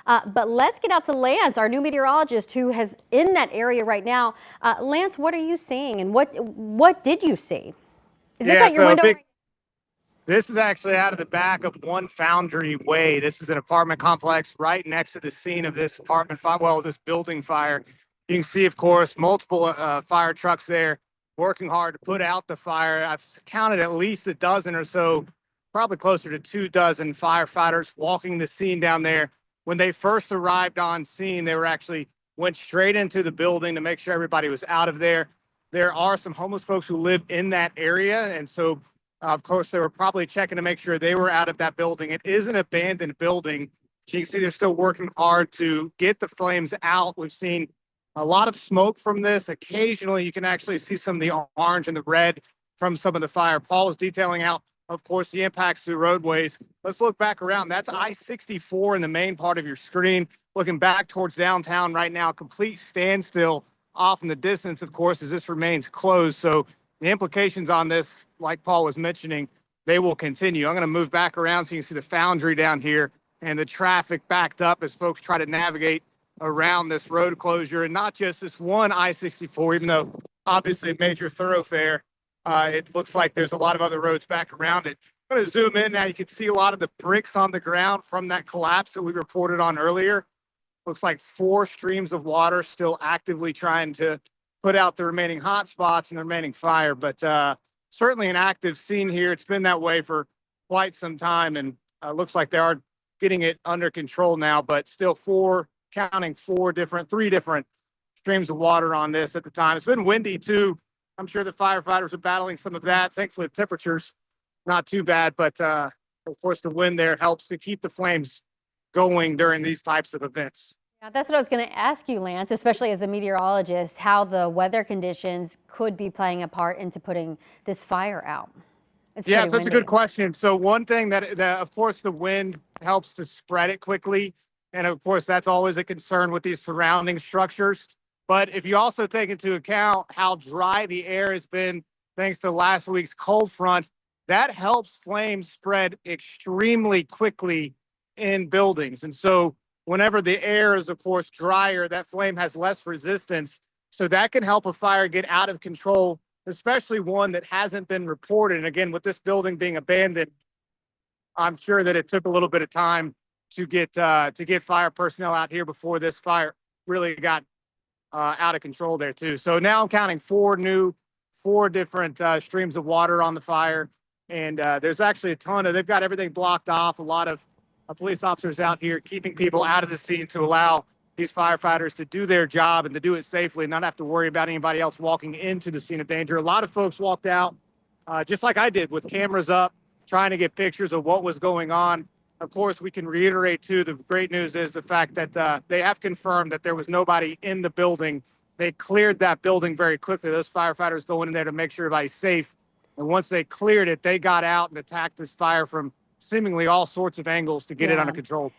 But let's get out to Lance, our new meteorologist who is in that area right now. Lance, what are you seeing and what did you see? Is this out your window? This is actually out of the back of One Foundry Way. This is an apartment complex right next to the scene of this this building fire. You can see, of course, multiple fire trucks there working hard to put out the fire. I've counted at least a dozen or so, probably closer to 24 firefighters walking the scene down there. When they first arrived on scene, they went straight into the building to make sure everybody was out of there. There are some homeless folks who live in that area, and so of course, they were probably checking to make sure they were out of that building. It is an abandoned building. You can see they're still working hard to get the flames out. We've seen a lot of smoke from this. Occasionally, you can actually see some of the orange and the red from some of the fire. Paul is detailing out, of course, the impacts to the roadways. Let's look back around. That's I-64 in the main part of your screen. Looking back towards downtown right now, complete standstill off in the distance, of course, as this remains closed. So the implications on this, like Paul was mentioning, they will continue. I'm going to move back around so you can see the foundry down here and the traffic backed up as folks try to navigate around this road closure. And not just this one I-64, even though obviously a major thoroughfare, it looks like there's a lot of other roads back around it. I'm going to zoom in now. You can see a lot of the bricks on the ground from that collapse that we reported on earlier. Looks like 4 streams of water still actively trying to put out the remaining hot spots and the remaining fire. But certainly an active scene here. It's been that way for quite some time, and looks like they are getting it under control now, but still 3 different streams of water on this at the time. It's been windy too. I'm sure the firefighters are battling some of that. Thankfully, the temperature's not too bad, but of course the wind there helps to keep the flames going during these types of events. Yeah, that's what I was going to ask you, Lance, especially as a meteorologist, how the weather conditions could be playing a part into putting this fire out. Yeah, that's a good question. So one thing that of course, the wind helps to spread it quickly. And of course, that's always a concern with these surrounding structures. But if you also take into account how dry the air has been, thanks to last week's cold front, that helps flames spread extremely quickly in buildings. And so whenever the air is, of course, drier, that flame has less resistance. So that can help a fire get out of control, especially one that hasn't been reported. And again, with this building being abandoned, I'm sure that it took a little bit of time to get fire personnel out here before this fire really got out of control there too. So now I'm counting 4 different streams of water on the fire. And there's actually a ton they've got everything blocked off. A lot of police officers out here keeping people out of the scene to allow these firefighters to do their job and to do it safely and not have to worry about anybody else walking into the scene of danger. A lot of folks walked out, just like I did, with cameras up, trying to get pictures of what was going on. Of course, we can reiterate, too, the great news is the fact that they have confirmed that there was nobody in the building. They cleared that building very quickly. Those firefighters going in there to make sure everybody's safe. And once they cleared it, they got out and attacked this fire from seemingly all sorts of angles to get it under control.